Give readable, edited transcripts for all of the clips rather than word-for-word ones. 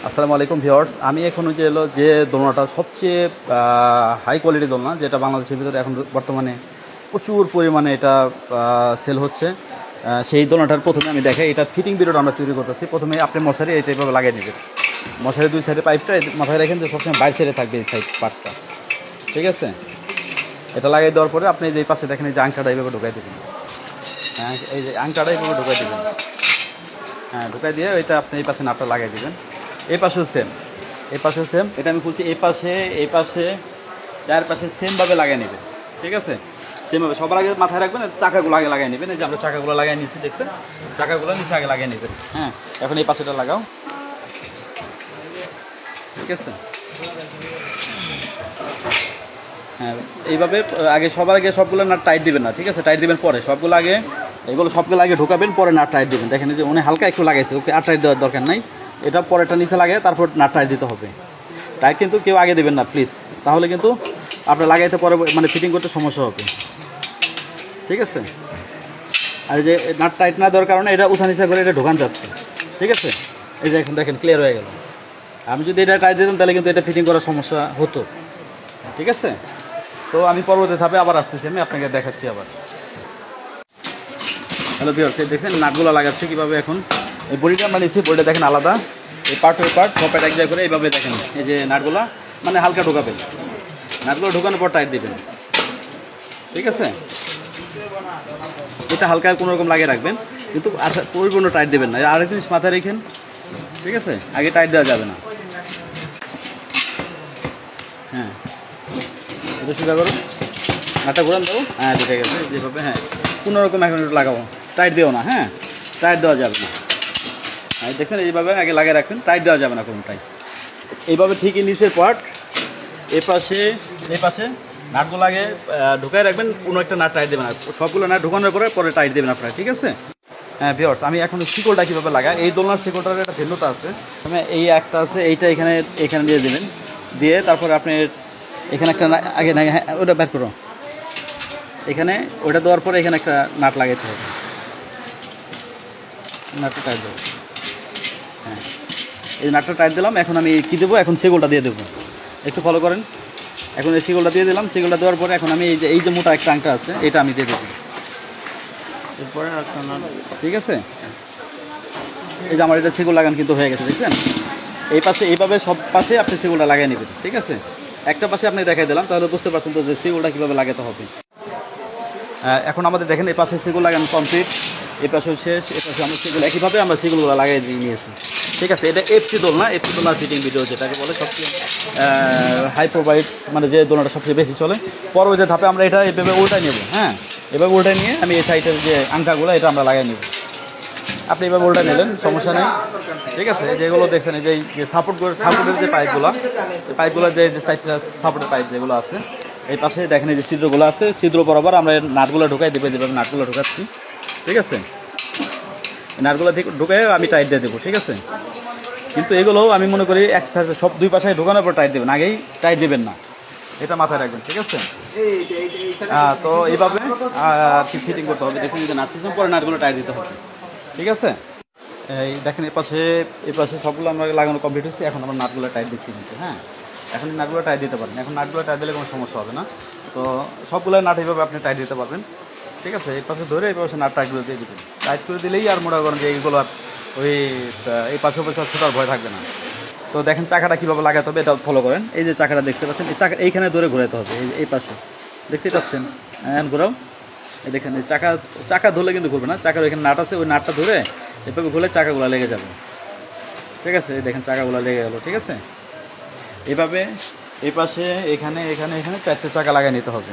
আসসালামু আলাইকুম ভিউয়ার্স। আমি এখন যে দোলনাটা সবচেয়ে হাই কোয়ালিটি দোলনা, যেটা বাংলাদেশের ভিতরে এখন বর্তমানে প্রচুর পরিমাণে এটা সেল হচ্ছে, সেই দোলনাটার প্রথমে আমি দেখাই। এটা ফিটিং ভিডিওটা আমরা তৈরি করতেছি। প্রথমে আপনি মশারি এইটা এইভাবে লাগিয়ে নেবেন। মশারি দুই সাইডে পাইপটা মাথায় রাখেন যে সবসময় বাইরে সাইডে থাকবে এই সাইড পার্টটা, ঠিক আছে? এটা লাগিয়ে দেওয়ার পরে আপনি যে পাশে দেখেন এই যে আংটাটা এইভাবে ঢুকাই দেবেন। হ্যাঁ, এই যে আংটাটা এইভাবে ঢুকাই দেবেন। হ্যাঁ, ঢুকাই দিয়ে ওইটা আপনি এই পাশে নাটটা লাগিয়ে দেবেন। এই পাশেও সেম, এই পাশেও সেম। এটা আমি বলছি এই পাশে চারপাশে সেমভাবে লাগিয়ে নেবেন, ঠিক আছে? সেমভাবে সবার আগে মাথায় রাখবেন, চাকাগুলো আগে লাগিয়ে নেবেন। এই যে আমরা চাকাগুলো লাগিয়ে নিচ্ছি, দেখছেন? চাকাগুলো নিচে আগে লাগিয়ে নেবেন। হ্যাঁ, এখন এই পাশেটা লাগাও, ঠিক আছে? হ্যাঁ, এইভাবে আগে সবার আগে সবগুলো নাট টাইট দিবেন না, ঠিক আছে? টাইট দিবেন পরে, সবগুলো আগে ঢোকাবেন, পরে নাট টাইট দিবেন। দেখেন যে উনি হালকা একটু লাগাইছে, ওকে আর টাইট দেওয়ার দরকার নাই। এটা পরেরটা নিচে লাগে, তারপর নাট টাইট দিতে হবে। টাইট কিন্তু কেউ আগে দেবেন না প্লিজ, তাহলে কিন্তু আপনার লাগাইতে পরে মানে ফিটিং করতে সমস্যা হবে, ঠিক আছে? আর এই যে নাট টাইট না দেওয়ার কারণে এটা উঁচা নিচা করে এটা ঢোকান যাচ্ছে, ঠিক আছে? এই যে এখন দেখেন ক্লিয়ার হয়ে গেল। আমি যদি এটা টাইট দিতাম তাহলে কিন্তু এটা ফিটিং করার সমস্যা হতো, ঠিক আছে? তো আমি পরবর্তী ধাপে আবার আসতেছি, আমি আপনাকে দেখাচ্ছি আবার। হ্যালো ভিউয়ার্স, দেখেন নাটগুলো লাগাচ্ছে কীভাবে। এখন এই বডিটা আমরা নিচ্ছি, বডিটা দেখেন আলাদা, এই পার্ট ওই পার্ট সব এক জায়গায় করে এইভাবে দেখেন। এই যে নাটগুলো মানে হালকা ঢোকাবেন, নাটগুলো ঢোকানোর পর টাইট দিবেন, ঠিক আছে? এটা হালকা কোনো রকম লাগিয়ে রাখবেন, কিন্তু পরিপূর্ণ টাইট দেবেন না। আরেক জিনিস মাথায় রেখেন, ঠিক আছে? আগে টাইট দেওয়া যাবে না। হ্যাঁ, এটা সোজা করো, নাটটা ঘোরান দাও। হ্যাঁ, ঢুকে গেছে যেভাবে। হ্যাঁ, কোনো রকম এখন একটু লাগাবো, টাইট দিও না। হ্যাঁ, টাইট দেওয়া যাবে না। হ্যাঁ, দেখছেন? এইভাবে আগে লাগিয়ে রাখবেন, টাইট দেওয়া যাবে না কোনোটাই। এইভাবে ঠিকই নিচের পার্ট এই পাশে নাটগুলো আগে ঢুকাই রাখবেন, কোনো একটা নাট টাইট দেবেন না। সবগুলো নাট ঢুকানোর পরে টাইট দেবেন আপনারা, ঠিক আছে? হ্যাঁ ভিউয়ার্স, আমি এখন শিকলটা কীভাবে লাগাই, এই দোলনার শিকলটার একটা ভিন্নতা আছে। এই একটা আছে, এইটা এখানে দিয়ে দেবেন, দিয়ে তারপরে আপনি এখানে একটা আগে হ্যাঁ ওটা বের করো, এখানে ওটা দেওয়ার পরে এখানে একটা নাট লাগাইতে হবে, নাটটা টাইট দেবো। হ্যাঁ, এই নাটটা টাইট দিলাম। এখন আমি কী দেবো, এখন সেগুলটা দিয়ে দেবো, একটু ফলো করেন। এখন এই সেগুলটা দিয়ে দিলাম। সেগুলটা দেওয়ার পরে এখন আমি এই যে মোটা একটা আংটা আছে, এটা আমি দিয়ে দেবো। এরপরে ঠিক আছে, এই যে আমার এটা সেগুল লাগান কিন্তু হয়ে গেছে, দেখছেন? এই পাশে এইভাবে সব পাশে আপনি সেগুলটা লাগিয়ে নেবেন, ঠিক আছে? একটা পাশে আপনি দেখাই দিলাম, তাহলে বুঝতে পারছেন তো যে সেগুলটা কীভাবে লাগাতে হবে। এখন আমাদের দেখেন এই পাশে সেগুল লাগানো কমপ্লিট, এই পাশেও শেষ। এই পাশে আমরা সেগুলো একইভাবে আমরা সেগুলগুলো লাগিয়ে দিয়ে নিয়েছি, ঠিক আছে? এটা এফসি দোলনা ফিটিং ভিডিও যেটাকে বলে, সবচেয়ে হাই প্রোভাইড, মানে যে দোলনাটা সবচেয়ে বেশি চলে। পরবর্তী ধাপে আমরা এটা এভাবে উল্টাই নেব। হ্যাঁ, এভাবে উল্টাই নিয়ে আমি এই সাইডের যে আংটাগুলো এটা আমরা লাগাই নেব। আপনি এভাবে উল্টাই নিলেন, সমস্যা নেই, ঠিক আছে? যেগুলো দেখছেন, এই যে সাপোর্টের যে পাইপগুলো যে চারটা সাপোর্টের পাইপ যেগুলো আছে, এই পাশে দেখেন এই যে ছিদ্রগুলো আছে, ছিদ্র বরাবর আমরা নাটগুলো ঢুকাই দেবো, যেভাবে নাটগুলো ঢুকাচ্ছি, ঠিক আছে? নাটগুলো ঢুকাই আমি টাইট দিয়ে দেবো, ঠিক আছে? কিন্তু এগুলোও আমি মনে করি একসাথে সব দুই পাশে ঢোকানোর পর টাইট দেবেন, আগেই টাইট দেবেন না, এটা মাথায় রাখবেন, ঠিক আছে? তো এইভাবে ফিটিং করতে হবে। দেখুন, যদি নাট সিস্টেম পরে নাটগুলো টাইট দিতে হবে, ঠিক আছে? এই দেখেন এই পাশে সবগুলো আমরা লাগানো কমপ্লিট হচ্ছে। এখন আমরা নাটগুলো টাইট দিচ্ছি কিন্তু। হ্যাঁ, এখন নাটগুলো টাইট দিতে পারেন। এখন নাটগুলো টাইট দিলে কোনো সমস্যা হবে না। তো সবগুলো নাট এইভাবে আপনি টাইট দিতে পারবেন, ঠিক আছে? এই পাশে ধরে এই পাশে নাট টাইটগুলো দিয়ে দিবেন। টাইট করে দিলেই আর মনে করেন যে এইগুলো আর ওই এই পাশে ছোটার ভয় থাকবে না। তো দেখেন চাকাটা কীভাবে লাগাতে হবে, এটা ফলো করেন। এই যে চাকাটা দেখতে পাচ্ছেন, এই চাকা এইখানে ধরে ঘোরাতে হবে, এই পাশে দেখতে পাচ্ছেন। হ্যাঁ, ঘোরাও। এই দেখেন, এই চাকা ধরলে কিন্তু ঘুরবে না। চাকার এখানে নাট আছে, ওই নাটটা ধরে এভাবে ঘুরলে চাকাগুলো লেগে যাবে, ঠিক আছে? দেখেন চাকাগুলো লেগে গেল, ঠিক আছে? এভাবে এই পাশে এখানে চারটে চাকা লাগিয়ে নিতে হবে।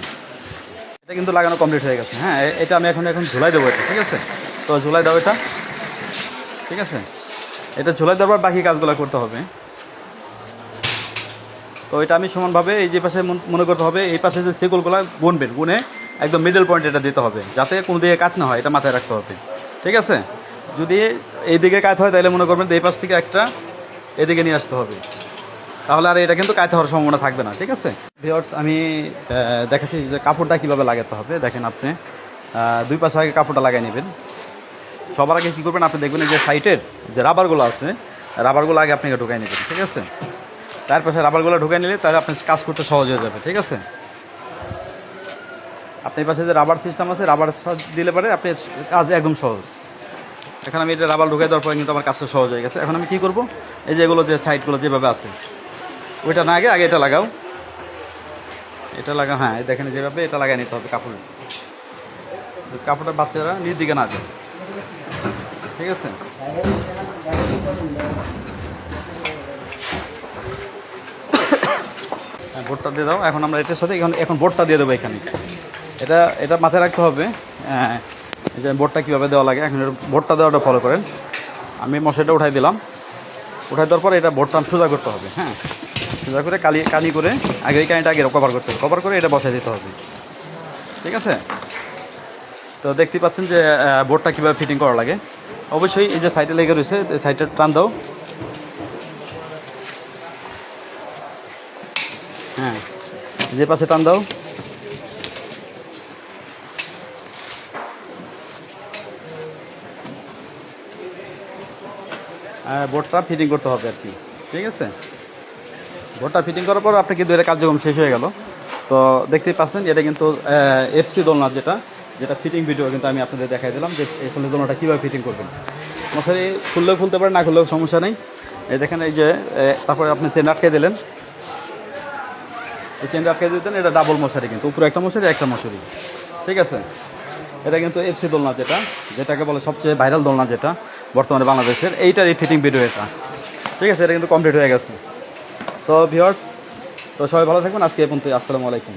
এটা কিন্তু লাগানো কমপ্লিট হয়ে গেছে। হ্যাঁ, এটা আমি এখন ঝুলাই দেবো এটা, ঠিক আছে? তো ঝুলাই দেবো এটা, ঠিক আছে? এটা ঝুলাই দেওয়ার বাকি কাজগুলো করতে হবে। তো এটা আমি সমানভাবে এই যে পাশে মনে করতে হবে, এই পাশে যে সেগুলগুলো গুনে একদম মিডল পয়েন্ট এটা দিতে হবে, যাতে কোনো দিকে কাট না হয়, এটা মাথায় রাখতে হবে, ঠিক আছে? যদি এই দিকে কাট হয় তাহলে মনে করবেন এই পাশ থেকে একটা এদিকে নিয়ে আসতে হবে, তাহলে আর এটা কিন্তু কাটতে হওয়ার সম্ভাবনা থাকবে না, ঠিক আছে? ভিউয়ার্স, আমি দেখাচ্ছি যে কাপড়টা কীভাবে লাগাতে হবে। দেখেন, আপনি দুই পাশে আগে কাপড়টা লাগিয়ে নেবেন। সবার আগে কী করবেন, আপনি দেখবেন যে সাইটের যে রাবারগুলো আছে, রাবারগুলো আগে আপনাকে ঢুকাই নেবেন, ঠিক আছে? তার পাশে রাবারগুলো ঢুকাই নিলে তাহলে আপনার কাজ করতে সহজ হয়ে যাবে, ঠিক আছে? আপনার পাশে যে রাবার সিস্টেম আছে, রাবার দিলে পারে আপনি কাজ একদম সহজ। এখন আমি এটা রাবার ঢুকাই দেওয়ার পরে কিন্তু আমার কাজটা সহজ হয়ে গেছে। এখন আমি কী করবো, এই যে এগুলো যে সাইডগুলো যেভাবে আছে ওইটা না আগে এটা লাগাও, এটা লাগাও। হ্যাঁ, দেখেন যেভাবে এটা লাগাই নিতে হবে কাপড়, কাপড়টা বাচ্চারা নিজ দিকে না যায়, ঠিক আছে? হ্যাঁ, বোর্ডটা দিয়ে দাও। এখন আমরা এটার সাথে এখন বোর্ডটা দিয়ে দেবো এখানে। এটা মাথায় রাখতে হবে, এই যে বোর্ডটা কীভাবে দেওয়া লাগে। এখন বোর্ডটা দেওয়াটা ফলো করেন। আমি মশারিটা উঠাই দিলাম, উঠাই দেওয়ার পরে এটা বোর্ডটা সোজা করতে হবে। হ্যাঁ, সোজা করে কানি করে আগে এই কানিটা আগে কভার করতে হবে, কভার করে এটা বসাই দিতে হবে, ঠিক আছে? তো দেখতেই পাচ্ছেন যে বোর্ডটা কীভাবে ফিটিং করা লাগে। অবশ্যই এই যে সাইডে লেগে রয়েছে, এই সাইডটা টান দাও। হ্যাঁ, যে পাশে টান দাও। বোর্ডটা ফিটিং করতে হবে আর কি, ঠিক আছে? বোর্ডটা ফিটিং করার পর আপনি কিন্তু এটা কার্যক্রম শেষ হয়ে গেল। তো দেখতেই পাচ্ছেন এটা কিন্তু এফসি দোলনা, যেটা ফিটিং ভিডিও কিন্তু আমি আপনাদের দেখাই দিলাম যে আসলে দোলনাটা কীভাবে ফিটিং করবেন। মশারি খুললেও খুলতে পারে, না খুললেও সমস্যা নেই। এই দেখেন, এই যে তারপরে আপনি চেন আটকে দিলেন, এই চেনটা আটকে দিতেন। এটা ডাবল মশারি, কিন্তু উপরে একটা মশারি একটা মশারি, ঠিক আছে? এটা কিন্তু এফসি দোলনা, যেটাকে বলে সবচেয়ে ভাইরাল দোলনা যেটা বর্তমানে বাংলাদেশের, এইটার এই ফিটিং ভিডিও এটা, ঠিক আছে? এটা কিন্তু কমপ্লিট হয়ে গেছে। তো ভিউয়ার্স, তো সবাই ভালো থাকবেন। আজকে এই পর্যন্তই। আসসালামু আলাইকুম।